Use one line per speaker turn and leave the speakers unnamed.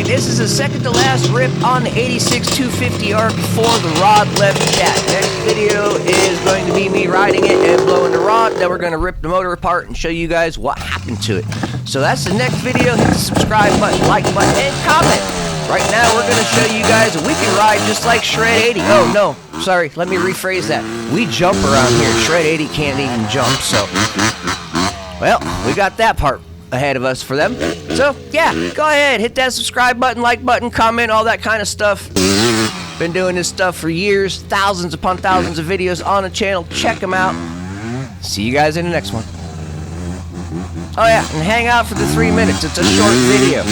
Alright, this is the second to last rip on the ATC250R before the rod left chat. Next video is going to be me riding it and blowing the rod. Then we're going to rip the motor apart and show you guys what happened to it. So that's the next video. Hit the subscribe button, like button, and comment. Right now we're going to show you guys that we can ride just like Shred 80. Oh, no. Sorry. Let me rephrase that. We jump around here. Shred 80 can't even jump, so... Well, we got that part ahead of us for them. So, yeah, go ahead. Hit that subscribe button, like button, comment, all that kind of stuff. Been doing this stuff for years. Thousands upon thousands of videos on the channel. Check them out. See you guys in the next one. Oh, yeah, and hang out for the 3 minutes. It's a short video.